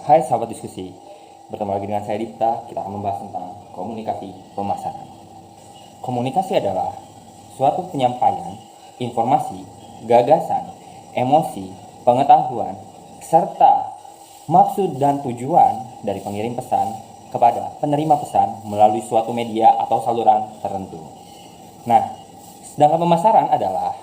Hai sahabat diskusi, bertemu lagi dengan saya Dipta. Kita akan membahas tentang komunikasi pemasaran. Komunikasi adalah suatu penyampaian informasi, gagasan, emosi, pengetahuan, serta maksud dan tujuan dari pengirim pesan kepada penerima pesan melalui suatu media atau saluran tertentu. Nah, sedangkan pemasaran adalah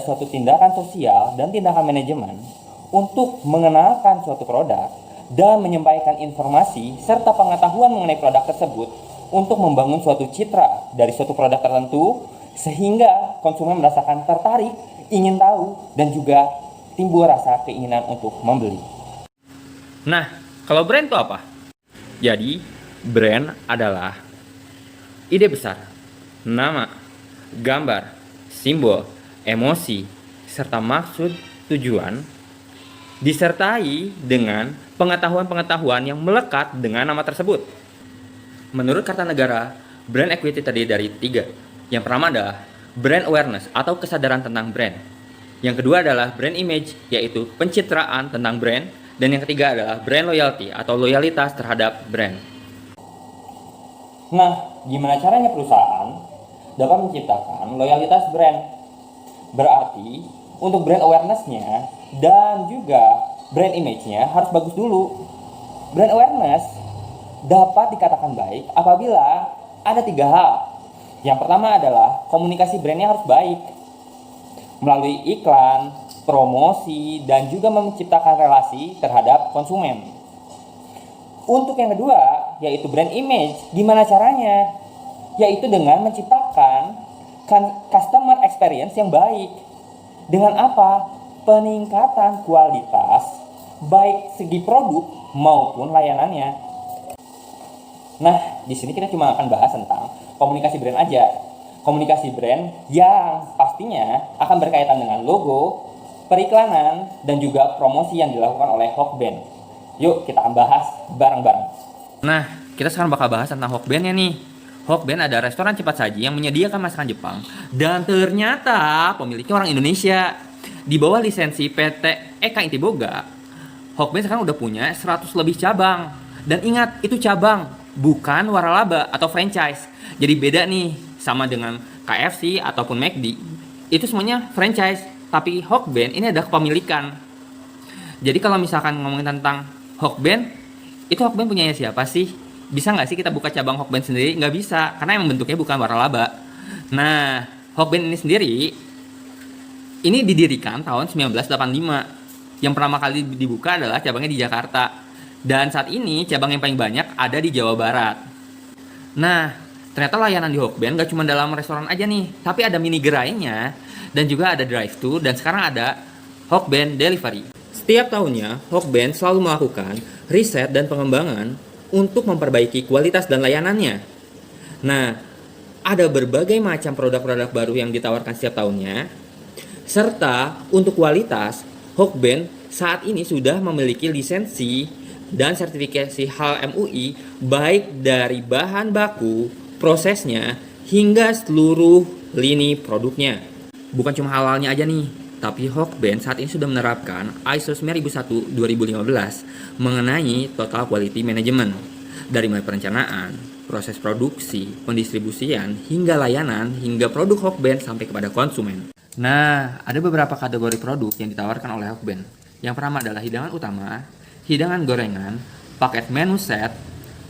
suatu tindakan sosial dan tindakan manajemen untuk mengenalkan suatu produk dan menyampaikan informasi serta pengetahuan mengenai produk tersebut untuk membangun suatu citra dari suatu produk tertentu sehingga konsumen merasakan tertarik, ingin tahu, dan juga timbul rasa keinginan untuk membeli. Nah, kalau brand itu apa? Jadi, brand adalah ide besar, nama, gambar, simbol, emosi, serta maksud tujuan disertai dengan pengetahuan-pengetahuan yang melekat dengan nama tersebut. Menurut Kartanegara, brand equity terdiri dari 3. Yang pertama adalah brand awareness atau kesadaran tentang brand. Yang kedua adalah brand image, yaitu pencitraan tentang brand. Dan yang ketiga adalah brand loyalty atau loyalitas terhadap brand. Nah, gimana caranya perusahaan dapat menciptakan loyalitas brand? Berarti untuk brand awareness-nya dan juga brand image-nya harus bagus dulu. Brand awareness dapat dikatakan baik apabila ada 3 hal. Yang pertama adalah komunikasi brandnya harus baik melalui iklan, promosi, dan juga menciptakan relasi terhadap konsumen. Untuk yang kedua, yaitu brand image, gimana caranya? Yaitu dengan menciptakan customer experience yang baik. Dengan apa? Peningkatan kualitas baik segi produk maupun layanannya. Nah, di sini kita cuma akan bahas tentang komunikasi brand aja. Komunikasi brand yang pastinya akan berkaitan dengan logo, periklanan, dan juga promosi yang dilakukan oleh Hokben. Yuk kita akan bahas bareng-bareng. Nah, kita sekarang bakal bahas tentang Hokben-nya nih. Hokben ada restoran cepat saji yang menyediakan masakan Jepang dan ternyata pemiliknya orang Indonesia. Di bawah lisensi PT Eka Intiboga, Hokben sekarang udah punya 100 lebih cabang. Dan ingat, itu cabang, bukan waralaba atau franchise. Jadi beda nih sama dengan KFC ataupun McD. Itu semuanya franchise, tapi Hokben ini ada kepemilikan. Jadi kalau misalkan ngomongin tentang Hokben, itu Hokben punyanya siapa sih? Bisa nggak sih kita buka cabang Hokben sendiri? Nggak bisa, karena emang bentuknya bukan waralaba. Nah, Hokben ini sendiri, ini didirikan tahun 1985. Yang pertama kali dibuka adalah cabangnya di Jakarta. Dan saat ini cabang yang paling banyak ada di Jawa Barat. Nah, ternyata layanan di Hokben gak cuma dalam restoran aja nih, tapi ada mini gerainya, dan juga ada drive-thru, dan sekarang ada Hokben Delivery. Setiap tahunnya, Hokben selalu melakukan riset dan pengembangan untuk memperbaiki kualitas dan layanannya. Nah, ada berbagai macam produk-produk baru yang ditawarkan setiap tahunnya, serta untuk kualitas, Hokben saat ini sudah memiliki lisensi dan sertifikasi HAL MUI baik dari bahan baku, prosesnya, hingga seluruh lini produknya. Bukan cuma halalnya aja nih, tapi Hokben saat ini sudah menerapkan ISO 9001:2015 mengenai Total Quality Management. Dari mulai perencanaan, proses produksi, pendistribusian, hingga layanan, hingga produk Hokben sampai kepada konsumen. Nah, ada beberapa kategori produk yang ditawarkan oleh Hokben. Yang pertama adalah hidangan utama, hidangan gorengan, paket menu set,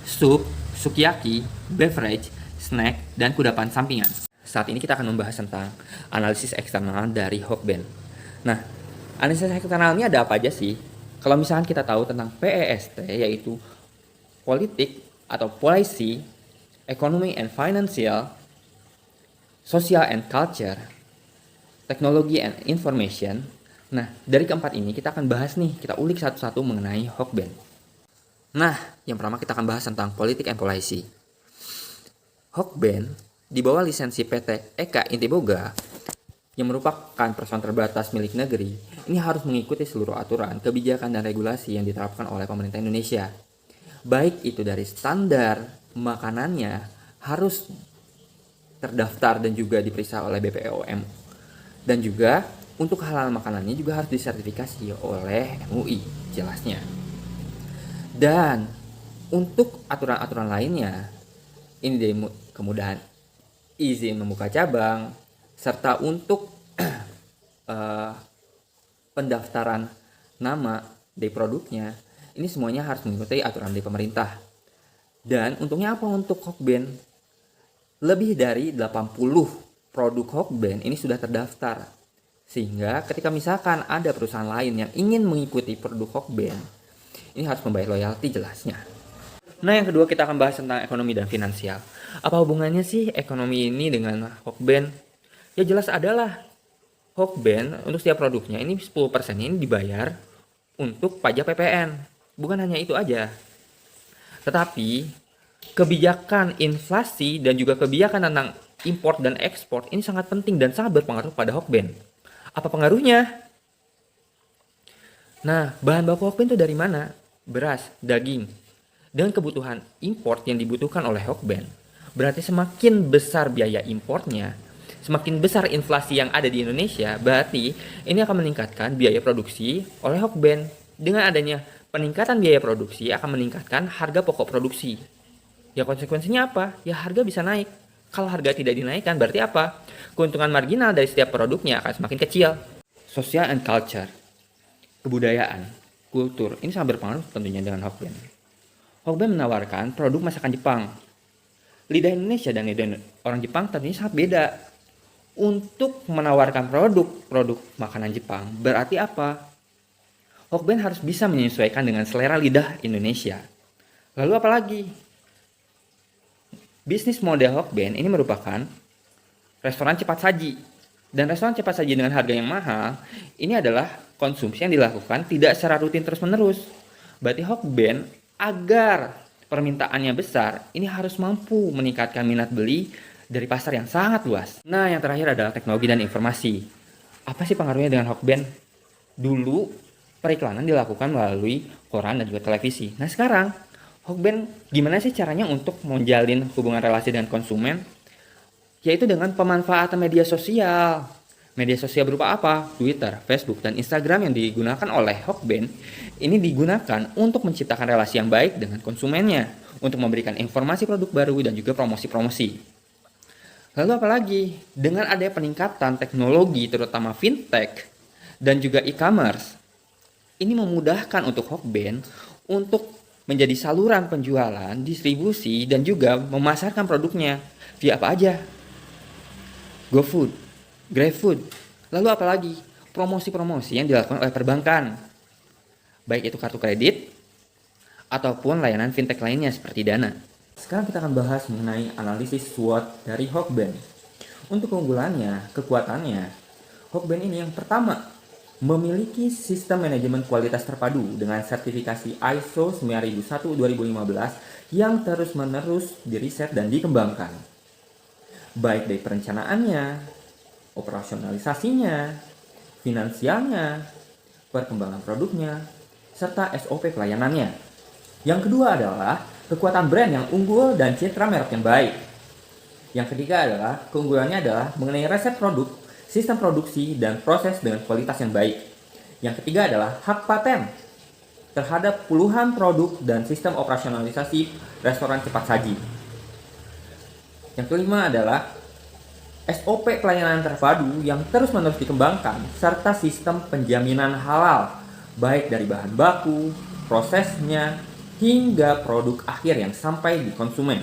sup, sukiyaki, beverage, snack, dan kudapan sampingan. Saat ini kita akan membahas tentang analisis eksternal dari Hokben. Nah, analisis eksternalnya ada apa aja sih? Kalau misalkan kita tahu tentang PEST, yaitu politik atau policy, economy and financial, social and culture, teknologi and information. Nah, dari keempat ini kita akan bahas nih, kita ulik satu-satu mengenai Hokben. Nah, yang pertama kita akan bahas tentang politik and policy. Hokben di bawah lisensi PT Eka Intiboga yang merupakan perusahaan terbatas milik negeri, ini harus mengikuti seluruh aturan, kebijakan, dan regulasi yang diterapkan oleh pemerintah Indonesia. Baik itu dari standar makanannya harus terdaftar dan juga diperiksa oleh BPOM. Dan juga untuk halal makanannya juga harus disertifikasi oleh MUI jelasnya. Dan untuk aturan-aturan lainnya, ini dari kemudahan izin membuka cabang, serta untuk eh, pendaftaran nama dari produknya, ini semuanya harus mengikuti aturan dari pemerintah. Dan untungnya apa untuk Hokben? Lebih dari 80 produk Hokben ini sudah terdaftar. Sehingga ketika misalkan ada perusahaan lain yang ingin mengikuti produk Hokben, ini harus membayar royalti jelasnya. Nah, yang kedua kita akan bahas tentang ekonomi dan finansial. Apa hubungannya sih ekonomi ini dengan Hokben? Ya jelas adalah Hokben untuk setiap produknya ini 10% ini dibayar untuk pajak PPN. Bukan hanya itu aja. Tetapi kebijakan inflasi dan juga kebijakan tentang import dan ekspor ini sangat penting dan sangat berpengaruh pada Hokben. Apa pengaruhnya? Nah, bahan baku Hokben itu dari mana? Beras, daging, dan kebutuhan import yang dibutuhkan oleh Hokben. Berarti semakin besar biaya importnya, semakin besar inflasi yang ada di Indonesia, berarti ini akan meningkatkan biaya produksi oleh Hokben. Dengan adanya peningkatan biaya produksi akan meningkatkan harga pokok produksi. Ya konsekuensinya apa? Ya harga bisa naik. Kalau harga tidak dinaikkan berarti apa? Keuntungan marginal dari setiap produknya akan semakin kecil. Social and culture, kebudayaan, kultur, ini sangat berpengaruh tentunya dengan Hokben. Hokben menawarkan produk masakan Jepang. Lidah Indonesia dan lidah orang Jepang tentunya sangat beda. Untuk menawarkan produk makanan Jepang berarti apa? Hokben harus bisa menyesuaikan dengan selera lidah Indonesia. Lalu apa lagi? Bisnis model Hokben ini merupakan restoran cepat saji. Dan restoran cepat saji dengan harga yang mahal, ini adalah konsumsi yang dilakukan tidak secara rutin terus-menerus. Berarti Hokben agar permintaannya besar, ini harus mampu meningkatkan minat beli dari pasar yang sangat luas. Nah, yang terakhir adalah teknologi dan informasi. Apa sih pengaruhnya dengan Hokben? Dulu, periklanan dilakukan melalui koran dan juga televisi. Nah, sekarang, Hokben gimana sih caranya untuk menjalin hubungan relasi dengan konsumen? Yaitu dengan pemanfaatan media sosial. Media sosial berupa apa? Twitter, Facebook, dan Instagram yang digunakan oleh Hokben ini digunakan untuk menciptakan relasi yang baik dengan konsumennya, untuk memberikan informasi produk baru dan juga promosi-promosi. Lalu apalagi? Dengan adanya peningkatan teknologi terutama fintech dan juga e-commerce, ini memudahkan untuk Hokben untuk menjadi saluran penjualan, distribusi, dan juga memasarkan produknya via apa aja? GoFood, GrabFood, lalu apalagi? Promosi-promosi yang dilakukan oleh perbankan, baik itu kartu kredit ataupun layanan fintech lainnya seperti Dana. Sekarang kita akan bahas mengenai analisis SWOT dari Hokben. Untuk keunggulannya, kekuatannya, Hokben ini yang pertama, memiliki sistem manajemen kualitas terpadu dengan sertifikasi ISO 9001-2015 yang terus-menerus diriset dan dikembangkan. Baik dari perencanaannya, operasionalisasinya, finansialnya, perkembangan produknya, serta SOP pelayanannya. Yang kedua adalah kekuatan brand yang unggul dan citra merek yang baik. Yang ketiga adalah keunggulannya adalah mengenai resep produk, sistem produksi, dan proses dengan kualitas yang baik. Yang ketiga adalah hak paten terhadap puluhan produk dan sistem operasionalisasi restoran cepat saji. Yang kelima adalah SOP pelayanan terpadu yang terus-menerus dikembangkan, serta sistem penjaminan halal, baik dari bahan baku, prosesnya, hingga produk akhir yang sampai di konsumen.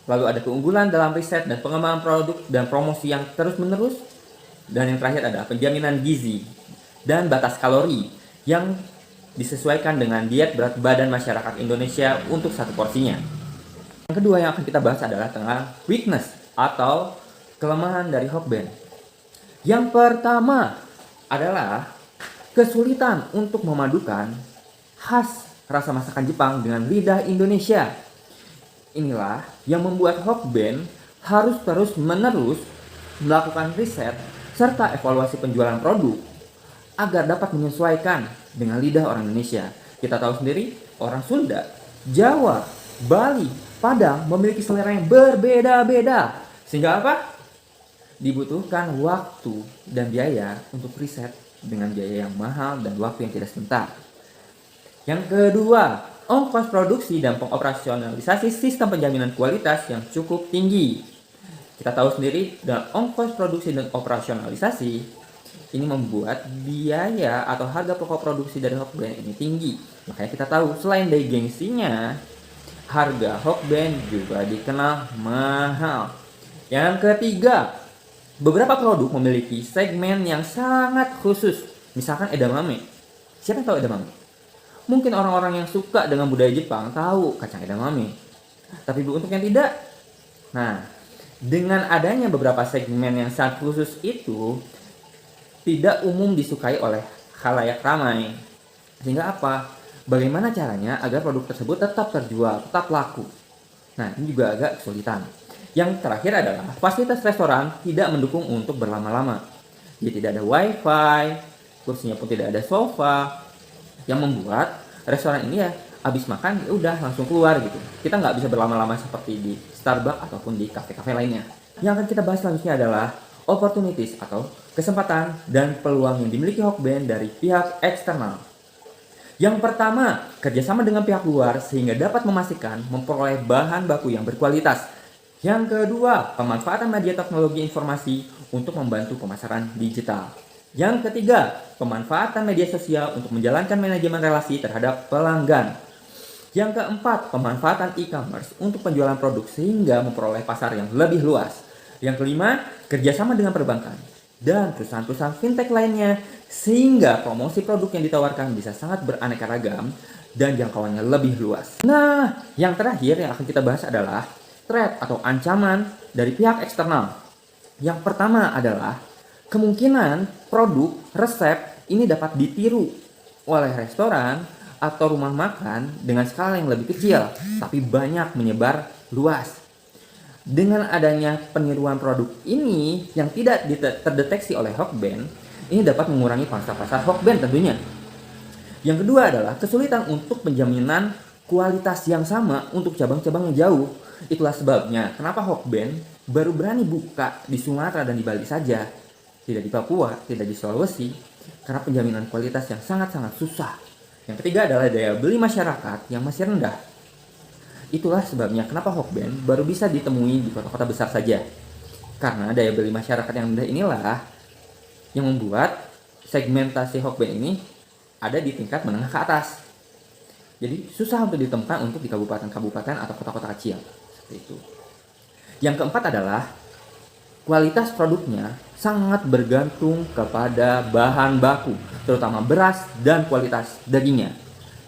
Lalu ada keunggulan dalam riset dan pengembangan produk dan promosi yang terus-menerus. Dan yang terakhir adalah penjaminan gizi dan batas kalori yang disesuaikan dengan diet berat badan masyarakat Indonesia untuk satu porsinya. Yang kedua yang akan kita bahas adalah tentang weakness atau kelemahan dari Hokben. Yang pertama adalah kesulitan untuk memadukan khas rasa masakan Jepang dengan lidah Indonesia. Inilah yang membuat Hokben harus terus-menerus melakukan riset serta evaluasi penjualan produk agar dapat menyesuaikan dengan lidah orang Indonesia. Kita tahu sendiri, orang Sunda, Jawa, Bali, Padang memiliki selera yang berbeda-beda. Sehingga apa? Dibutuhkan waktu dan biaya untuk riset dengan biaya yang mahal dan waktu yang tidak sebentar. Yang kedua, ongkos produksi dan pengoperasionalisasi sistem penjaminan kualitas yang cukup tinggi. Kita tahu sendiri, dan ongkos produksi dan operasionalisasi ini membuat biaya atau harga pokok produksi dari Hokben ini tinggi. Makanya kita tahu, selain dari gengsinya, harga Hokben juga dikenal mahal. Yang ketiga, beberapa produk memiliki segmen yang sangat khusus. Misalkan edamame. Siapa yang tahu edamame? Mungkin orang-orang yang suka dengan budaya Jepang tahu kacang edamame. Tapi untuk yang tidak, nah, dengan adanya beberapa segmen yang sangat khusus itu tidak umum disukai oleh khalayak ramai. Sehingga apa? Bagaimana caranya agar produk tersebut tetap terjual, tetap laku? Nah, ini juga agak kesulitan. Yang terakhir adalah fasilitas restoran tidak mendukung untuk berlama-lama. Jadi tidak ada wifi, kursinya pun tidak ada sofa, yang membuat restoran ini ya habis makan ya udah langsung keluar gitu. Kita nggak bisa berlama-lama seperti di Starbucks ataupun di kafe-kafe lainnya. Yang akan kita bahas selanjutnya adalah opportunities atau kesempatan dan peluang yang dimiliki Hokben dari pihak eksternal. Yang pertama, kerjasama dengan pihak luar sehingga dapat memastikan memperoleh bahan baku yang berkualitas. Yang kedua, pemanfaatan media teknologi informasi untuk membantu pemasaran digital. Yang ketiga, pemanfaatan media sosial untuk menjalankan manajemen relasi terhadap pelanggan. Yang keempat, pemanfaatan e-commerce untuk penjualan produk sehingga memperoleh pasar yang lebih luas. Yang kelima, kerjasama dengan perbankan dan perusahaan-perusahaan fintech lainnya sehingga promosi produk yang ditawarkan bisa sangat beraneka ragam dan jangkauannya lebih luas. Nah, yang terakhir yang akan kita bahas adalah threat atau ancaman dari pihak eksternal. Yang pertama adalah kemungkinan produk, resep ini dapat ditiru oleh restoran atau rumah makan dengan skala yang lebih kecil, tapi banyak menyebar luas. Dengan adanya peniruan produk ini yang tidak terdeteksi oleh Hokben, ini dapat mengurangi pangsa pasar Hokben tentunya. Yang kedua adalah kesulitan untuk penjaminan kualitas yang sama untuk cabang-cabang yang jauh. Itulah sebabnya kenapa Hokben baru berani buka di Sumatera dan di Bali saja, tidak di Papua, tidak di Sulawesi, karena penjaminan kualitas yang sangat-sangat susah. Yang ketiga adalah daya beli masyarakat yang masih rendah. Itulah sebabnya kenapa Hokben baru bisa ditemui di kota-kota besar saja. Karena daya beli masyarakat yang rendah inilah yang membuat segmentasi Hokben ini ada di tingkat menengah ke atas. Jadi susah untuk ditemukan untuk di kabupaten-kabupaten atau kota-kota kecil. Seperti itu. Yang keempat adalah kualitas produknya sangat bergantung kepada bahan baku, terutama beras dan kualitas dagingnya.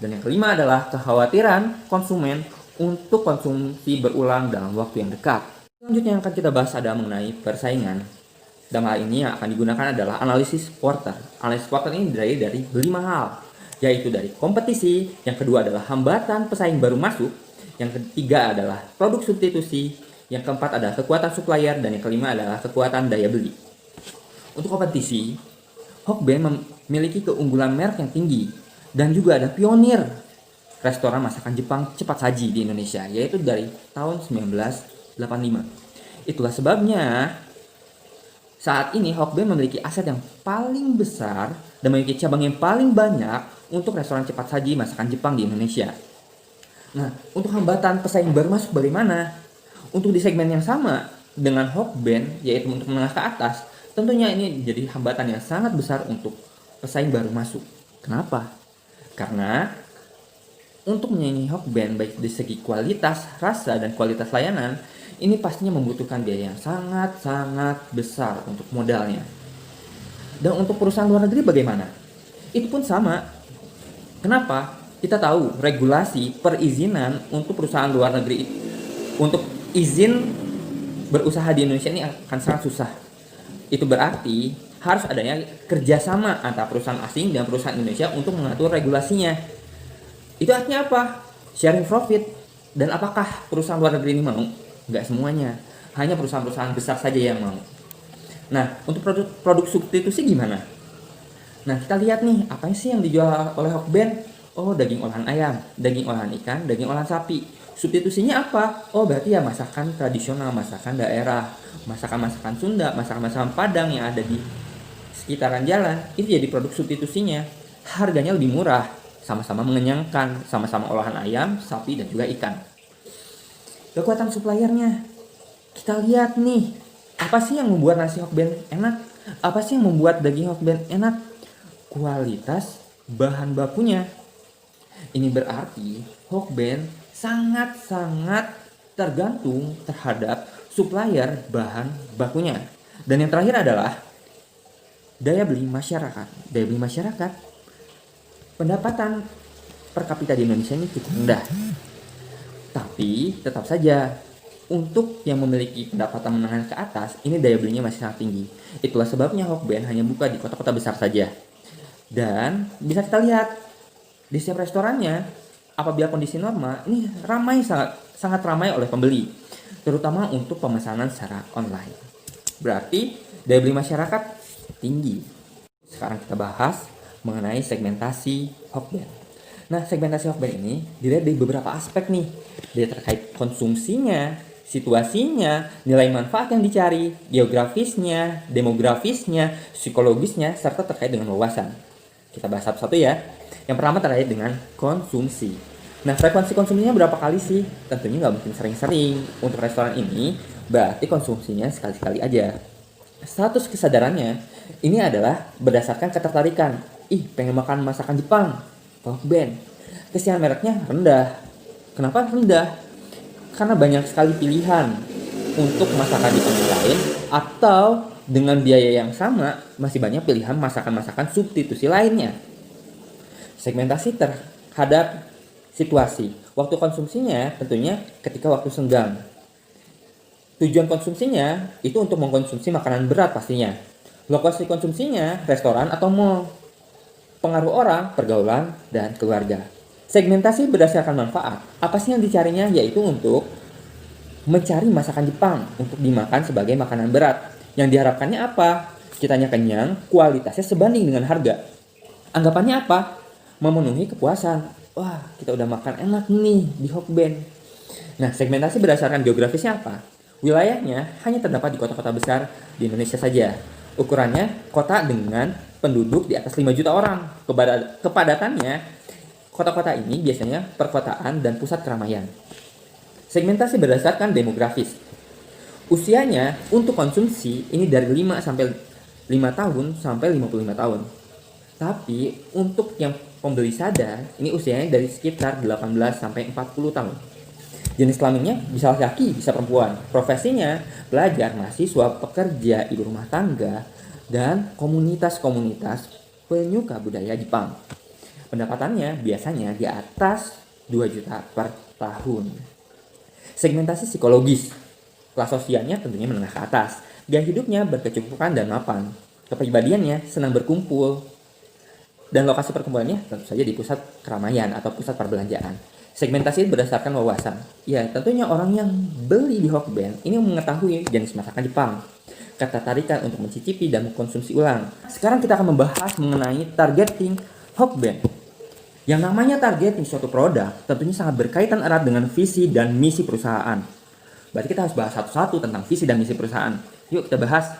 Dan yang kelima adalah kekhawatiran konsumen untuk konsumsi berulang dalam waktu yang dekat. Selanjutnya yang akan kita bahas adalah mengenai persaingan. Dalam hal ini yang akan digunakan adalah analisis Porter. Analisis Porter ini dari 5 hal, yaitu dari kompetisi, yang kedua adalah hambatan pesaing baru masuk, yang ketiga adalah produk substitusi, yang keempat adalah kekuatan supplier, dan yang kelima adalah kekuatan daya beli. Untuk kompetisi, Hokben memiliki keunggulan merek yang tinggi dan juga ada pionir restoran masakan Jepang cepat saji di Indonesia, yaitu dari tahun 1985. Itulah sebabnya saat ini Hokben memiliki aset yang paling besar dan memiliki cabang yang paling banyak untuk restoran cepat saji masakan Jepang di Indonesia. Nah, untuk hambatan pesaing baru masuk bagaimana? Untuk di segmen yang sama dengan Hokben, yaitu untuk menengah ke atas, tentunya ini jadi hambatan yang sangat besar untuk pesaing baru masuk. Kenapa? Karena untuk menyaingi Hokben baik dari segi kualitas rasa dan kualitas layanan, ini pastinya membutuhkan biaya yang sangat-sangat besar untuk modalnya. Dan untuk perusahaan luar negeri bagaimana? Itu pun sama. Kenapa? Kita tahu regulasi perizinan untuk perusahaan luar negeri untuk izin berusaha di Indonesia ini akan sangat susah. Itu berarti harus adanya kerjasama antara perusahaan asing dan perusahaan Indonesia untuk mengatur regulasinya. Itu artinya apa? Sharing profit. Dan apakah perusahaan luar negeri ini mau? Nggak semuanya. Hanya perusahaan-perusahaan besar saja yang mau. Nah, untuk produk substitusi gimana? Nah, kita lihat nih, apa sih yang dijual oleh Hokben? Oh, daging olahan ayam, daging olahan ikan, daging olahan sapi. Substitusinya apa? Oh, berarti ya masakan tradisional, masakan daerah, masakan-masakan Sunda, masakan-masakan Padang yang ada di sekitaran jalan. Itu jadi produk substitusinya. Harganya lebih murah. sama-sama mengenyangkan, sama-sama olahan ayam, sapi, dan juga ikan. Kekuatan suppliernya, kita lihat nih, apa sih yang membuat nasi Hokben enak? Apa sih yang membuat daging Hokben enak? Kualitas bahan bakunya. Ini berarti Hokben sangat-sangat tergantung terhadap supplier bahan bakunya. Dan yang terakhir adalah daya beli masyarakat. Daya beli masyarakat, pendapatan per kapita di Indonesia ini cukup rendah. Tapi tetap saja untuk yang memiliki pendapatan menengah ke atas, ini daya belinya masih sangat tinggi. Itulah sebabnya Hokben hanya buka di kota-kota besar saja. Dan bisa kita lihat di setiap restorannya, apabila kondisi normal, ini ramai, sangat ramai oleh pembeli, terutama untuk pemesanan secara online. Berarti daya beli masyarakat tinggi. Sekarang kita bahas mengenai segmentasi Hokben. Nah, segmentasi Hokben ini dilihat dari beberapa aspek nih. Dia terkait konsumsinya, situasinya, nilai manfaat yang dicari, geografisnya, demografisnya, psikologisnya, serta terkait dengan wawasan. Kita bahas satu-satu ya. Yang pertama terkait dengan konsumsi. Nah, frekuensi konsumsinya berapa kali sih? Tentunya nggak mungkin sering-sering. Untuk restoran ini, berarti konsumsinya sekali-sekali aja. Status kesadarannya, ini adalah berdasarkan ketertarikan. Pengen makan masakan Jepang, Hokben. Kesiapan mereknya rendah. Kenapa rendah? Karena banyak sekali pilihan untuk masakan Jepang yang lain, atau dengan biaya yang sama, masih banyak pilihan masakan-masakan substitusi lainnya. Segmentasi terhadap situasi. Waktu konsumsinya tentunya ketika waktu senggang. Tujuan konsumsinya itu untuk mengkonsumsi makanan berat pastinya. Lokasi konsumsinya restoran atau mall. Pengaruh orang, pergaulan, dan keluarga. Segmentasi berdasarkan manfaat. Apa sih yang dicarinya? Yaitu untuk mencari masakan Jepang untuk dimakan sebagai makanan berat. Yang diharapkannya apa? Kitanya kenyang, kualitasnya sebanding dengan harga. Anggapannya apa? Memenuhi kepuasan. Wah, kita udah makan enak nih di Hokben. Nah, segmentasi berdasarkan geografisnya apa? Wilayahnya hanya terdapat di kota-kota besar di Indonesia saja. Ukurannya kota dengan penduduk di atas 5 juta orang. Kepadatannya, kota-kota ini biasanya perkotaan dan pusat keramaian. Segmentasi berdasarkan demografis. Usianya untuk konsumsi ini dari 5 tahun sampai 55 tahun. Tapi untuk yang pembeli sadar, ini usianya dari sekitar 18 sampai 40 tahun. Jenis kelaminnya bisa laki-laki, bisa perempuan. Profesinya pelajar, mahasiswa, pekerja, ibu rumah tangga, dan komunitas-komunitas penyuka budaya Jepang. Pendapatannya biasanya di atas 2 juta per tahun. Segmentasi psikologis. Kelas sosialnya tentunya menengah ke atas. Gaya hidupnya berkecukupan dan mapan. Kepribadiannya senang berkumpul. Dan lokasi perkumpulannya tentu saja di pusat keramaian atau pusat perbelanjaan. Segmentasi berdasarkan wawasan. Ya, tentunya orang yang beli di Hokben ini mengetahui jenis masakan Jepang, ketertarikan untuk mencicipi dan mengkonsumsi ulang. Sekarang kita akan membahas mengenai targeting Hokben. Yang namanya targeting suatu produk tentunya sangat berkaitan erat dengan visi dan misi perusahaan. Berarti kita harus bahas satu-satu tentang visi dan misi perusahaan. Yuk kita bahas.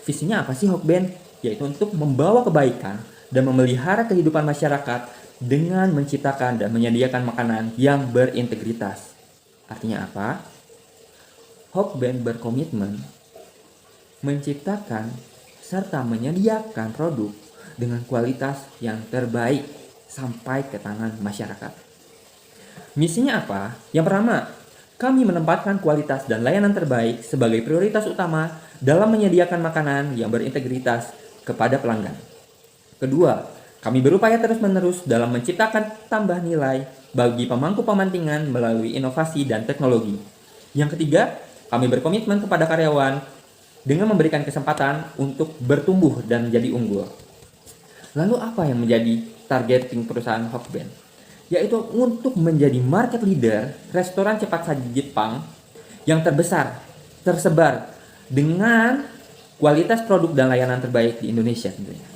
Visinya apa sih Hokben? Yaitu untuk membawa kebaikan dan memelihara kehidupan masyarakat dengan menciptakan dan menyediakan makanan yang berintegritas. Artinya apa? Hokben berkomitmen menciptakan serta menyediakan produk dengan kualitas yang terbaik sampai ke tangan masyarakat. Misinya apa? Yang pertama, kami menempatkan kualitas dan layanan terbaik sebagai prioritas utama dalam menyediakan makanan yang berintegritas kepada pelanggan. Kedua, kami berupaya terus-menerus dalam menciptakan tambah nilai bagi pemangku kepentingan melalui inovasi dan teknologi. Yang ketiga, kami berkomitmen kepada karyawan dengan memberikan kesempatan untuk bertumbuh dan menjadi unggul. Lalu apa yang menjadi targeting perusahaan Hokben? Yaitu untuk menjadi market leader restoran cepat saji Jepang yang terbesar, tersebar dengan kualitas produk dan layanan terbaik di Indonesia tentunya.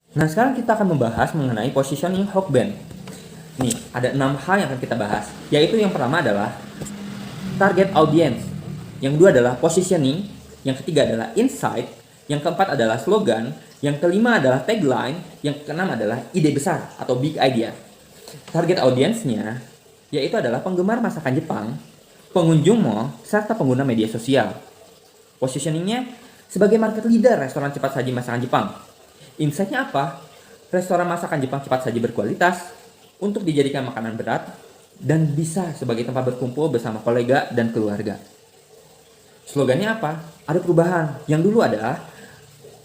Nah, sekarang kita akan membahas mengenai positioning Hokben. Nih, ada 6 hal yang akan kita bahas. Yaitu yang pertama adalah target audience. Yang kedua adalah positioning. Yang ketiga adalah insight. Yang keempat adalah slogan. Yang kelima adalah tagline. Yang keenam adalah ide besar atau big idea. Target audiensnya yaitu adalah penggemar masakan Jepang, pengunjung mall, serta pengguna media sosial. Positioningnya sebagai market leader restoran cepat saji masakan Jepang. Insight-nya apa? Restoran masakan Jepang cepat saji berkualitas untuk dijadikan makanan berat dan bisa sebagai tempat berkumpul bersama kolega dan keluarga. Slogannya apa? Ada perubahan. Yang dulu ada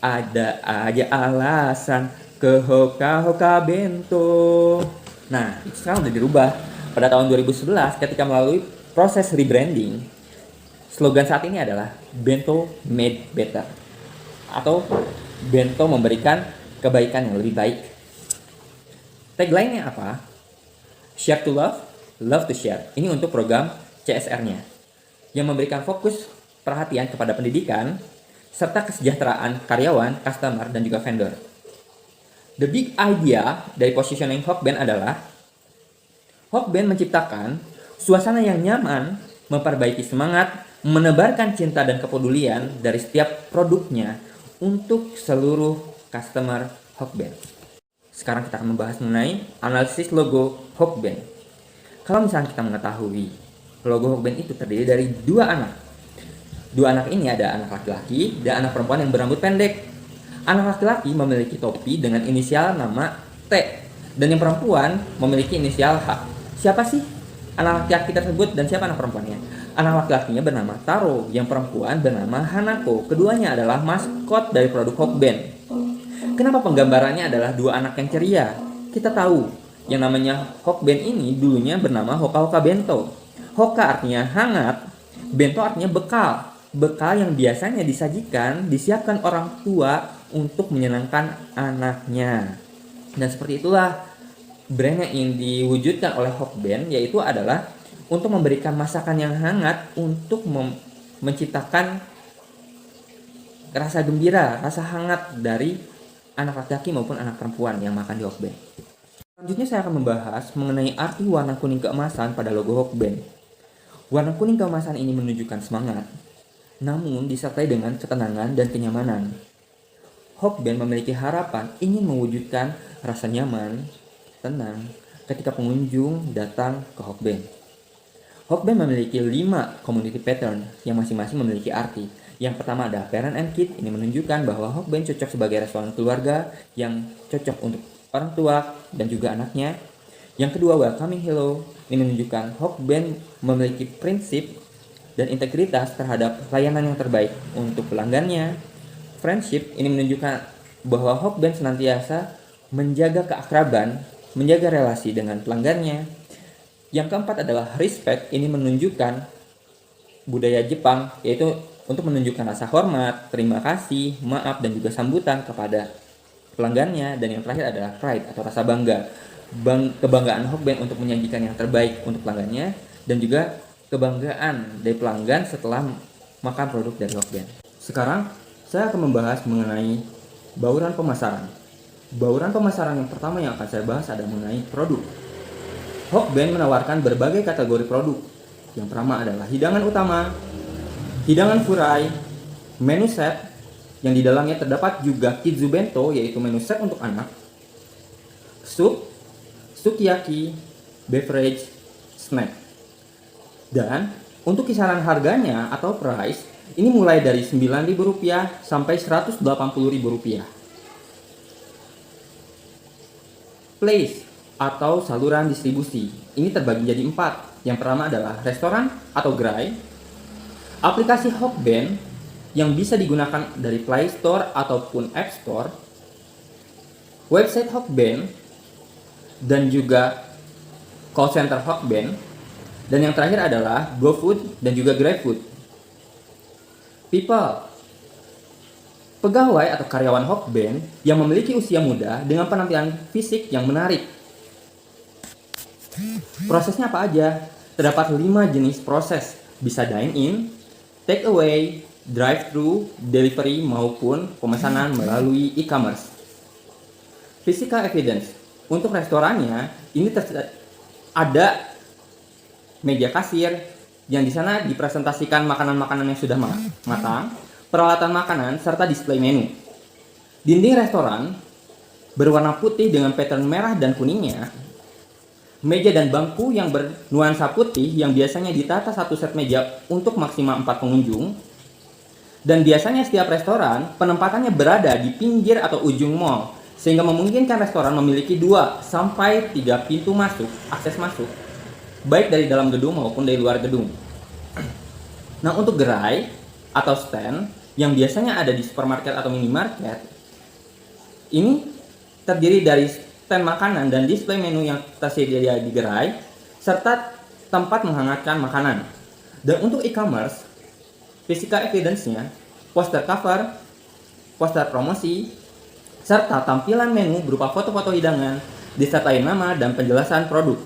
aja alasan ke Hoka Bento. Nah, itu sekarang udah dirubah. Pada tahun 2011 ketika melalui proses rebranding, slogan saat ini adalah Bento Made Better, atau Bento memberikan kebaikan yang lebih baik. Tagline-nya apa? Share to love, love to share. Ini untuk program CSR-nya yang memberikan fokus perhatian kepada pendidikan serta kesejahteraan karyawan, customer, dan juga vendor. The big idea dari positioning Hokben adalah Hokben menciptakan suasana yang nyaman, memperbaiki semangat, menebarkan cinta dan kepedulian dari setiap produknya untuk seluruh customer Hokben. Sekarang kita akan membahas mengenai analisis logo Hokben. Kalau misalnya kita mengetahui logo Hokben itu terdiri dari dua anak. Dua anak ini ada anak laki-laki dan anak perempuan yang berambut pendek. Anak laki-laki memiliki topi dengan inisial nama T, dan yang perempuan memiliki inisial H. Siapa sih anak laki-laki tersebut dan siapa anak perempuannya? Anak laki-lakinya bernama Taro, yang perempuan bernama Hanako. Keduanya adalah maskot dari produk Hokben. Kenapa penggambarannya adalah dua anak yang ceria? Kita tahu yang namanya Hokben ini dulunya bernama Hoka Bento. Hoka artinya hangat, bento artinya bekal. Bekal yang biasanya disiapkan orang tua untuk menyenangkan anaknya. Dan seperti itulah brand yang diwujudkan oleh Hokben, yaitu adalah untuk memberikan masakan yang hangat untuk menciptakan rasa gembira, rasa hangat dari anak laki-laki maupun anak perempuan yang makan di Hokben. Selanjutnya saya akan membahas mengenai arti warna kuning keemasan pada logo Hokben. Warna kuning keemasan ini menunjukkan semangat, namun disertai dengan ketenangan dan kenyamanan. Hokben memiliki harapan ingin mewujudkan rasa nyaman, tenang ketika pengunjung datang ke Hokben. Hokben memiliki 5 community pattern yang masing-masing memiliki arti. Yang pertama ada parent and kid, ini menunjukkan bahwa Hokben cocok sebagai restoran keluarga yang cocok untuk orang tua dan juga anaknya. Yang kedua, welcoming hello, ini menunjukkan Hokben memiliki prinsip dan integritas terhadap layanan yang terbaik untuk pelanggannya. Friendship, ini menunjukkan bahwa Hokben senantiasa menjaga keakraban, menjaga relasi dengan pelanggannya. Yang keempat adalah respect, ini menunjukkan budaya Jepang, yaitu untuk menunjukkan rasa hormat, terima kasih, maaf, dan juga sambutan kepada pelanggannya. Dan yang terakhir adalah pride atau rasa bangga, kebanggaan Hokben untuk menyajikan yang terbaik untuk pelanggannya, dan juga kebanggaan dari pelanggan setelah makan produk dari Hokben. Sekarang saya akan membahas mengenai bauran pemasaran. Bauran pemasaran yang pertama yang akan saya bahas adalah mengenai produk. Hokben menawarkan berbagai kategori produk. Yang pertama adalah hidangan utama, hidangan furai, menu set, yang di dalamnya terdapat juga Kizu Bento, yaitu menu set untuk anak, sup, sukiyaki, beverage, snack. Dan untuk kisaran harganya atau price, ini mulai dari Rp9.000 sampai Rp180.000. Place atau saluran distribusi, ini terbagi jadi 4. Yang pertama adalah restoran atau gerai, aplikasi Hokben yang bisa digunakan dari Play Store ataupun App Store, website Hokben, dan juga call center Hokben, dan yang terakhir adalah GoFood dan juga GrabFood. People, pegawai atau karyawan Hokben yang memiliki usia muda dengan penampilan fisik yang menarik. Prosesnya apa aja? Terdapat 5 jenis proses, bisa dine-in, take away, drive-thru, delivery, maupun pemesanan melalui e-commerce. Physical evidence, untuk restorannya ini ada meja kasir yang di sana dipresentasikan makanan-makanan yang sudah matang, peralatan makanan, serta display menu. Dinding restoran berwarna putih dengan pattern merah dan kuningnya. Meja dan bangku yang bernuansa putih yang biasanya ditata satu set meja untuk maksimal 4 pengunjung. Dan biasanya setiap restoran penempatannya berada di pinggir atau ujung mall, sehingga memungkinkan restoran memiliki 2 sampai 3 pintu masuk, akses masuk, baik dari dalam gedung maupun dari luar gedung. Nah, untuk gerai atau stand yang biasanya ada di supermarket atau minimarket, ini terdiri dari stand makanan dan display menu yang tersedia di gerai, serta tempat menghangatkan makanan. Dan untuk e-commerce, physical evidence-nya, poster cover, poster promosi, serta tampilan menu berupa foto-foto hidangan, disertai nama dan penjelasan produk.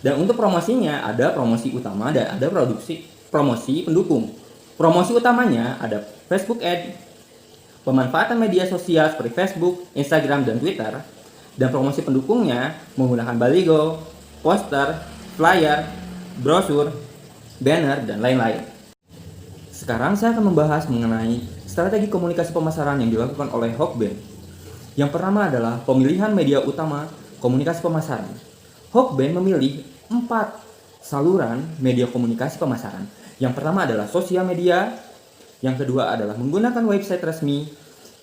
Dan untuk promosinya ada promosi utama dan ada promosi pendukung. Promosi utamanya ada Facebook Ad, pemanfaatan media sosial seperti Facebook, Instagram, dan Twitter. Dan promosi pendukungnya menggunakan baligo, poster, flyer, brosur, banner, dan lain-lain. Sekarang saya akan membahas mengenai strategi komunikasi pemasaran yang dilakukan oleh Hokben. Yang pertama adalah pemilihan media utama komunikasi pemasaran. Hokben memilih 4 saluran media komunikasi pemasaran. Yang pertama adalah sosial media, yang kedua adalah menggunakan website resmi,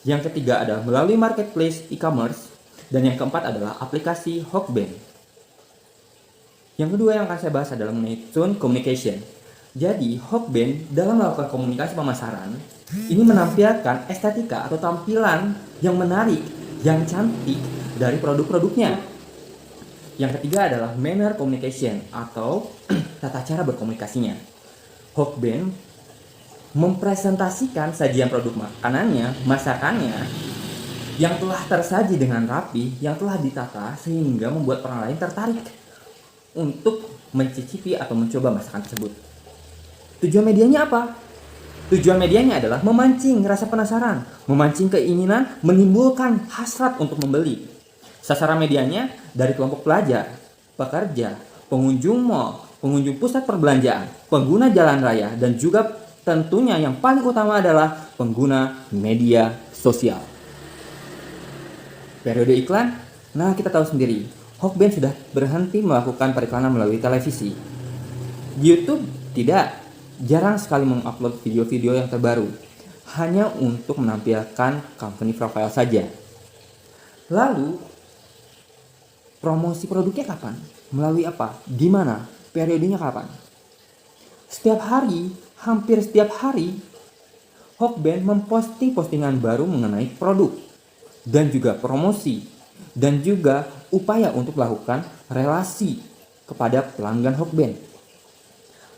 yang ketiga adalah melalui marketplace e-commerce, dan yang keempat adalah aplikasi Hokben. Yang kedua yang akan saya bahas adalah mengenai tone communication. Jadi, Hokben dalam melakukan komunikasi pemasaran ini menampilkan estetika atau tampilan yang menarik, yang cantik dari produk-produknya. Yang ketiga adalah manner communication atau tata cara berkomunikasinya. Hokben mempresentasikan sajian produk makanannya, masakannya yang telah tersaji dengan rapi, yang telah ditata sehingga membuat orang lain tertarik untuk mencicipi atau mencoba masakan tersebut. Tujuan medianya apa? Tujuan medianya adalah memancing rasa penasaran, memancing keinginan, menimbulkan hasrat untuk membeli. Sasaran medianya dari kelompok pelajar, pekerja, pengunjung mall, pengunjung pusat perbelanjaan, pengguna jalan raya, dan juga tentunya yang paling utama adalah pengguna media sosial. Periode iklan, nah kita tahu sendiri, Hokben sudah berhenti melakukan periklanan melalui televisi. Di YouTube tidak, jarang sekali mengupload video-video yang terbaru, hanya untuk menampilkan company profile saja. Lalu, promosi produknya kapan? Melalui apa? Di mana? Periodenya kapan? Setiap hari, hampir setiap hari, Hokben memposting postingan baru mengenai produk dan juga promosi dan juga upaya untuk melakukan relasi kepada pelanggan Hokben.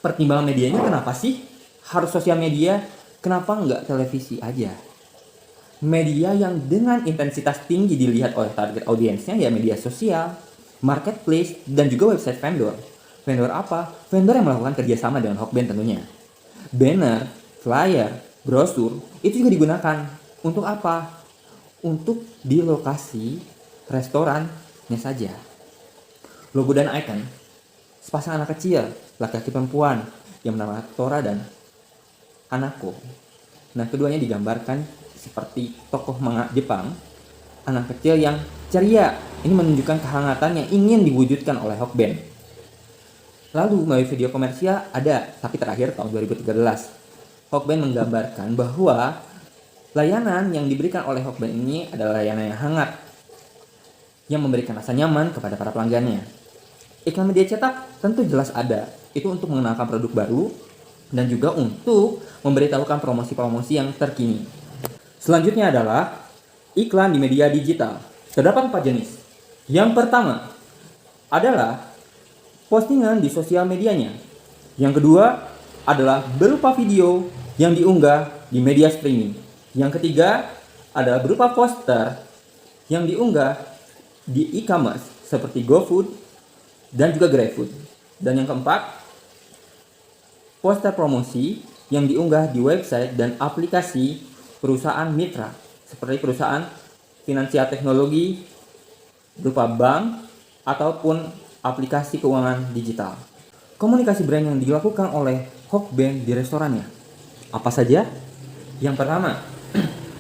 Pertimbangan medianya kenapa sih harus sosial media? Kenapa nggak televisi aja? Media yang dengan intensitas tinggi dilihat oleh target audiensnya ya media sosial, marketplace, dan juga website vendor. Vendor apa? Vendor yang melakukan kerjasama dengan Hokben tentunya. Banner, flyer, brosur itu juga digunakan. Untuk apa? Untuk di lokasi restorannya saja. Logo dan icon, sepasang anak kecil, laki-laki perempuan yang bernama Tora dan Hanako. Nah, keduanya digambarkan seperti tokoh manga Jepang, anak kecil yang ceria. Ini menunjukkan kehangatan yang ingin diwujudkan oleh Hokben. Lalu melalui video komersial ada, tapi terakhir tahun 2013. Hokben menggambarkan bahwa layanan yang diberikan oleh Hokben ini adalah layanan yang hangat, yang memberikan rasa nyaman kepada para pelanggannya. Iklan media cetak tentu jelas ada, itu untuk mengenalkan produk baru dan juga untuk memberitahukan promosi-promosi yang terkini. Selanjutnya adalah iklan di media digital. Terdapat 4 jenis. Yang pertama adalah postingan di sosial medianya. Yang kedua adalah berupa video yang diunggah di media streaming. Yang ketiga adalah berupa poster yang diunggah di e-commerce seperti GoFood dan juga GrabFood. Dan yang keempat, poster promosi yang diunggah di website dan aplikasi perusahaan mitra seperti perusahaan finansial teknologi berupa bank ataupun aplikasi keuangan digital. Komunikasi brand yang dilakukan oleh Hokben di restorannya apa saja? Yang pertama,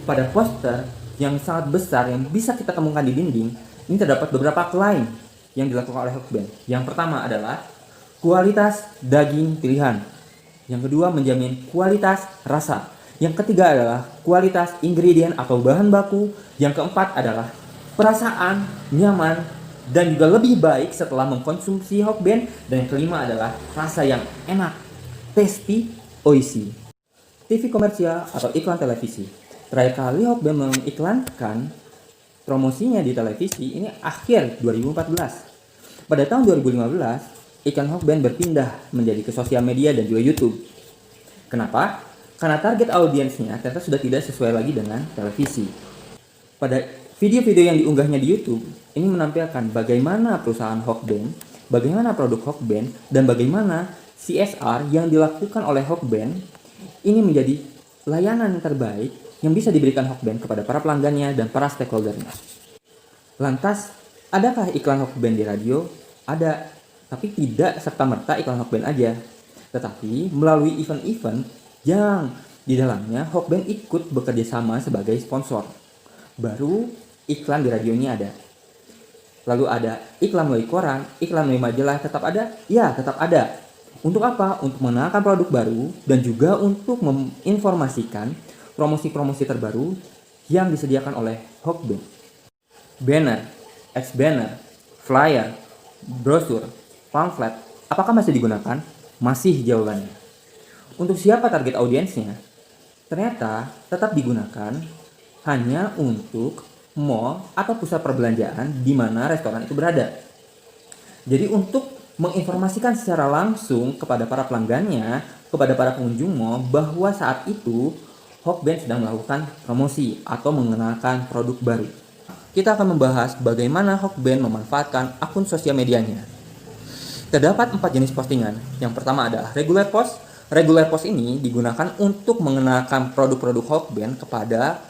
pada poster yang sangat besar yang bisa kita temukan di dinding, ini terdapat beberapa klaim yang dilakukan oleh Hokben. Yang pertama adalah kualitas daging pilihan. Yang kedua menjamin kualitas rasa. Yang ketiga adalah kualitas ingredient atau bahan baku. Yang keempat adalah perasaan nyaman dan juga lebih baik setelah mengkonsumsi Hokben. Dan yang kelima adalah rasa yang enak, tasty, oishi. TV komersial atau iklan televisi. Terakhir kali Hokben mengiklankan promosinya di televisi ini akhir 2014. Pada tahun 2015, iklan Hokben berpindah menjadi ke sosial media dan juga YouTube. Kenapa? Karena target audiensnya ternyata sudah tidak sesuai lagi dengan televisi. Pada video-video yang diunggahnya di YouTube, ini menampilkan bagaimana perusahaan Hokben, bagaimana produk Hokben, dan bagaimana CSR yang dilakukan oleh Hokben ini menjadi layanan terbaik yang bisa diberikan Hokben kepada para pelanggannya dan para stakeholdernya. Lantas, adakah iklan Hokben di radio? Ada, tapi tidak serta-merta iklan Hokben aja. Tetapi melalui event-event yang di dalamnya Hokben ikut bekerja sama sebagai sponsor. Baru iklan di radio ini ada. Lalu ada iklan melalui koran, iklan melalui majalah, tetap ada? Ya, tetap ada. Untuk apa? Untuk mengenalkan produk baru dan juga untuk menginformasikan promosi-promosi terbaru yang disediakan oleh Hokben. Banner, banner, flyer, brosur, pamflet, apakah masih digunakan? Masih jawabannya. Untuk siapa target audiensnya? Ternyata tetap digunakan hanya untuk mall atau pusat perbelanjaan di mana restoran itu berada. Jadi untuk menginformasikan secara langsung kepada para pelanggannya, kepada para pengunjung mall bahwa saat itu Hokben sedang melakukan promosi atau mengenalkan produk baru. Kita akan membahas bagaimana Hokben memanfaatkan akun sosial medianya. Terdapat 4 jenis postingan. Yang pertama adalah regular post. Regular post ini digunakan untuk mengenalkan produk-produk Hokben kepada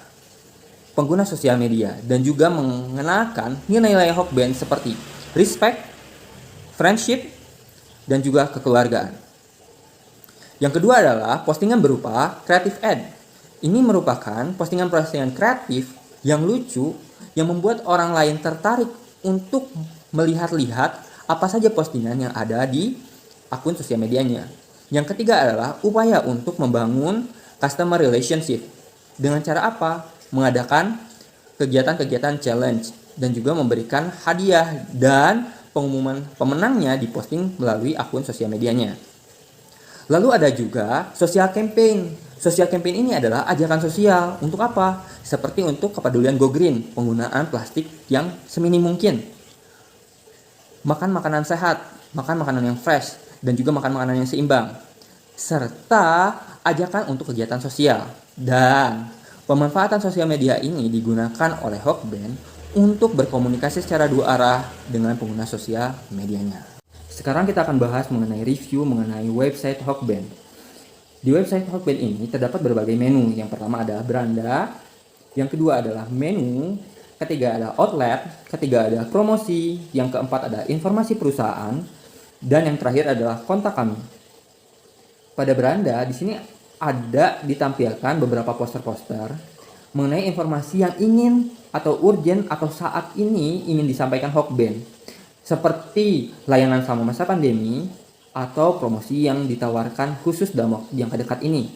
pengguna sosial media dan juga mengenalkan nilai-nilai Hokben seperti respect, friendship, dan juga kekeluargaan. Yang kedua adalah postingan berupa creative ad. Ini merupakan postingan-postingan kreatif yang lucu yang membuat orang lain tertarik untuk melihat-lihat apa saja postingan yang ada di akun sosial medianya. Yang ketiga adalah upaya untuk membangun customer relationship. Dengan cara apa? Mengadakan kegiatan-kegiatan challenge dan juga memberikan hadiah dan pengumuman pemenangnya diposting melalui akun sosial medianya. Lalu ada juga social campaign. Social campaign ini adalah ajakan sosial. Untuk apa? Seperti untuk kepedulian Go Green, penggunaan plastik yang seminim mungkin. Makan makanan sehat, makan makanan yang fresh, dan juga makan makanan yang seimbang. Serta ajakan untuk kegiatan sosial. Dan pemanfaatan sosial media ini digunakan oleh Hokben untuk berkomunikasi secara dua arah dengan pengguna sosial medianya. Sekarang kita akan bahas mengenai review mengenai website Hokben. Di website Hokben ini terdapat berbagai menu. Yang pertama adalah beranda, yang kedua adalah menu, ketiga adalah outlet, ketiga adalah promosi, yang keempat adalah informasi perusahaan, dan yang terakhir adalah kontak kami. Pada beranda di sini ada ditampilkan beberapa poster-poster mengenai informasi yang ingin atau urgent atau saat ini ingin disampaikan Hokben, seperti layanan selama masa pandemi atau promosi yang ditawarkan khusus dalam waktu jangka dekat ini.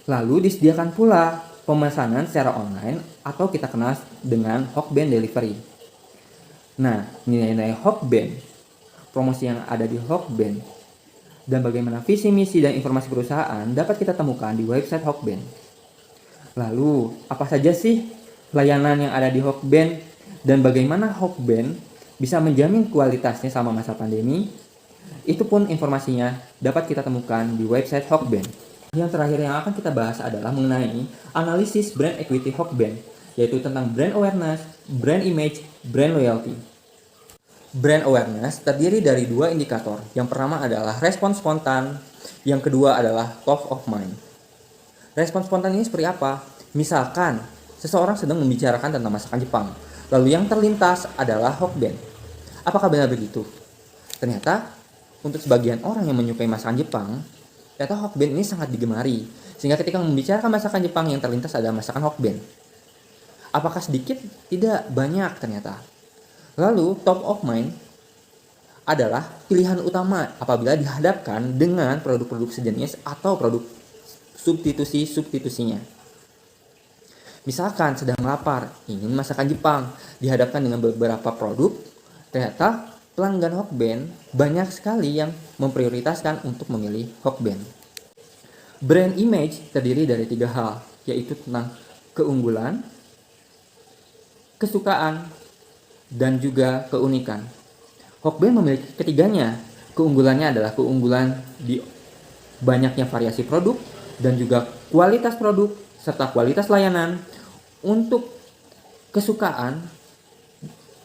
Lalu disediakan pula pemesanan secara online atau kita kenal dengan Hokben Delivery. Nah, nilai-nilai Hokben, promosi yang ada di Hokben, dan bagaimana visi misi dan informasi perusahaan dapat kita temukan di website Hokben. Lalu, apa saja sih layanan yang ada di Hokben dan bagaimana Hokben bisa menjamin kualitasnya selama masa pandemi? Itu pun informasinya dapat kita temukan di website Hokben. Yang terakhir yang akan kita bahas adalah mengenai analisis brand equity Hokben, yaitu tentang brand awareness, brand image, brand loyalty. Brand awareness terdiri dari 2 indikator. Yang pertama adalah respon spontan, yang kedua adalah top of mind. Respon spontan ini seperti apa? Misalkan, seseorang sedang membicarakan tentang masakan Jepang, lalu yang terlintas adalah Hokben. Apakah benar begitu? Ternyata, untuk sebagian orang yang menyukai masakan Jepang, ternyata Hokben ini sangat digemari. Sehingga ketika membicarakan masakan Jepang, yang terlintas adalah masakan Hokben. Apakah sedikit? Tidak, banyak ternyata. Lalu top of mind adalah pilihan utama apabila dihadapkan dengan produk-produk sejenis atau produk substitusinya. Misalkan sedang lapar, ingin masakan Jepang, dihadapkan dengan beberapa produk, ternyata pelanggan Hokben banyak sekali yang memprioritaskan untuk memilih Hokben. Brand image terdiri dari 3 hal, yaitu tentang keunggulan, kesukaan, dan juga keunikan. Hokben memiliki ketiganya. Keunggulannya adalah keunggulan di banyaknya variasi produk dan juga kualitas produk serta kualitas layanan. Untuk kesukaan,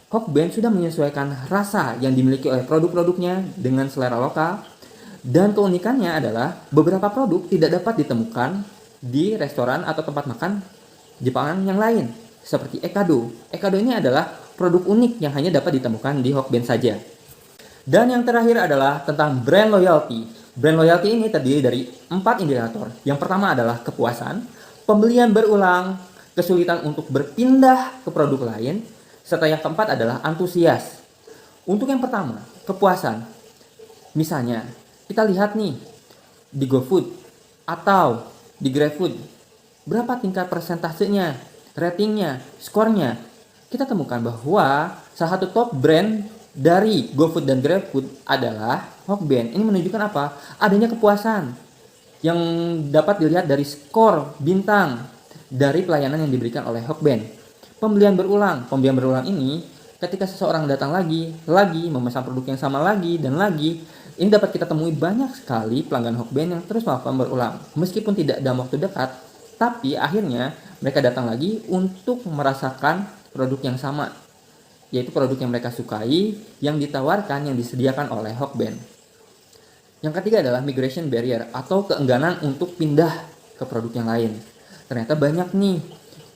Hokben sudah menyesuaikan rasa yang dimiliki oleh produk-produknya dengan selera lokal. Dan keunikannya adalah beberapa produk tidak dapat ditemukan di restoran atau tempat makan Jepang yang lain, seperti Ekado. Ekado ini adalah produk unik yang hanya dapat ditemukan di Hokben saja. Dan yang terakhir adalah tentang brand loyalty. Brand loyalty ini terdiri dari 4 indikator. Yang pertama adalah kepuasan, pembelian berulang, kesulitan untuk berpindah ke produk lain, serta yang keempat adalah antusias. Untuk yang pertama, kepuasan. Misalnya, kita lihat nih di GoFood atau di GrabFood, berapa tingkat persentasenya, ratingnya, skornya. Kita temukan bahwa salah satu top brand dari GoFood dan GrabFood adalah Hokben. Ini menunjukkan apa? Adanya kepuasan yang dapat dilihat dari skor bintang dari pelayanan yang diberikan oleh Hokben. Pembelian berulang ini ketika seseorang datang lagi memesan produk yang sama lagi dan lagi, ini dapat kita temui banyak sekali pelanggan Hokben yang terus melakukan berulang. Meskipun tidak dalam waktu dekat, tapi akhirnya mereka datang lagi untuk merasakan produk yang sama, yaitu produk yang mereka sukai, yang ditawarkan, yang disediakan oleh Hokben. Yang ketiga adalah migration barrier atau keengganan untuk pindah ke produk yang lain. Ternyata banyak nih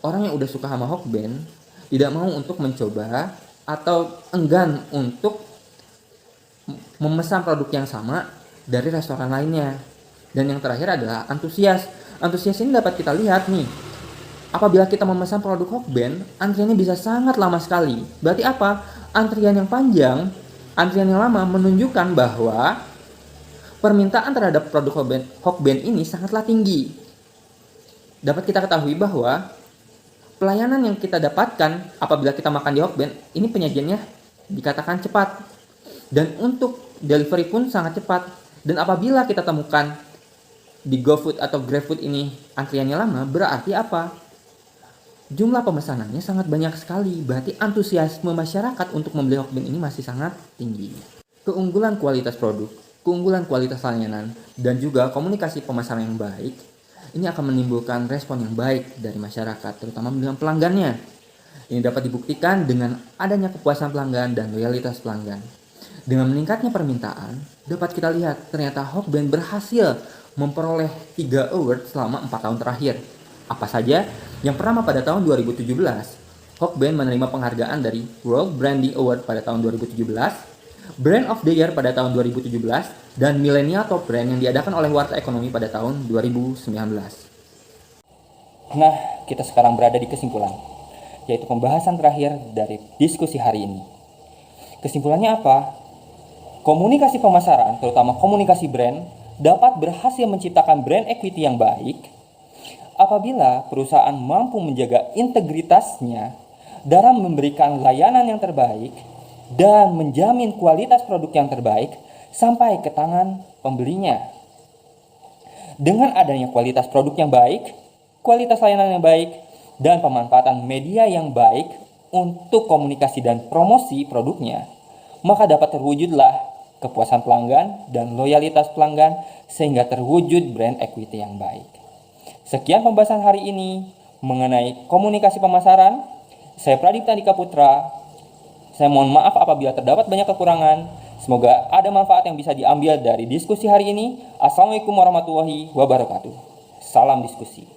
orang yang udah suka sama Hokben tidak mau untuk mencoba atau enggan untuk memesan produk yang sama dari restoran lainnya. Dan yang terakhir adalah antusias. Antusias ini dapat kita lihat nih. Apabila kita memesan produk Hokben, antriannya bisa sangat lama sekali. Berarti apa? Antrian yang panjang, antrian yang lama menunjukkan bahwa permintaan terhadap produk Hokben ini sangatlah tinggi. Dapat kita ketahui bahwa pelayanan yang kita dapatkan apabila kita makan di Hokben, ini penyajiannya dikatakan cepat. Dan untuk delivery pun sangat cepat. Dan apabila kita temukan di GoFood atau GrabFood ini antriannya lama, berarti apa? Jumlah pemesanannya sangat banyak sekali. Berarti antusiasme masyarakat untuk membeli Hokben ini masih sangat tinggi. Keunggulan kualitas produk, keunggulan kualitas layanan, dan juga komunikasi pemasaran yang baik, ini akan menimbulkan respon yang baik dari masyarakat, terutama dengan pelanggannya. Ini dapat dibuktikan dengan adanya kepuasan pelanggan dan loyalitas pelanggan. Dengan meningkatnya permintaan, dapat kita lihat ternyata Hokben berhasil memperoleh 3 award selama 4 tahun terakhir. Apa saja? Yang pertama, pada tahun 2017, Hokben menerima penghargaan dari World Branding Award pada tahun 2017, Brand of the Year pada tahun 2017, dan Millennial Top Brand yang diadakan oleh Warta Ekonomi pada tahun 2019. Nah, kita sekarang berada di kesimpulan, yaitu pembahasan terakhir dari diskusi hari ini. Kesimpulannya apa? Komunikasi pemasaran, terutama komunikasi brand, dapat berhasil menciptakan brand equity yang baik apabila perusahaan mampu menjaga integritasnya dalam memberikan layanan yang terbaik dan menjamin kualitas produk yang terbaik sampai ke tangan pembelinya. Dengan adanya kualitas produk yang baik, kualitas layanan yang baik, dan pemanfaatan media yang baik untuk komunikasi dan promosi produknya, maka dapat terwujudlah kepuasan pelanggan dan loyalitas pelanggan sehingga terwujud brand equity yang baik. Sekian pembahasan hari ini mengenai komunikasi pemasaran. Saya Pradipta Dika Putra. Saya mohon maaf apabila terdapat banyak kekurangan. Semoga ada manfaat yang bisa diambil dari diskusi hari ini. Assalamualaikum warahmatullahi wabarakatuh. Salam diskusi.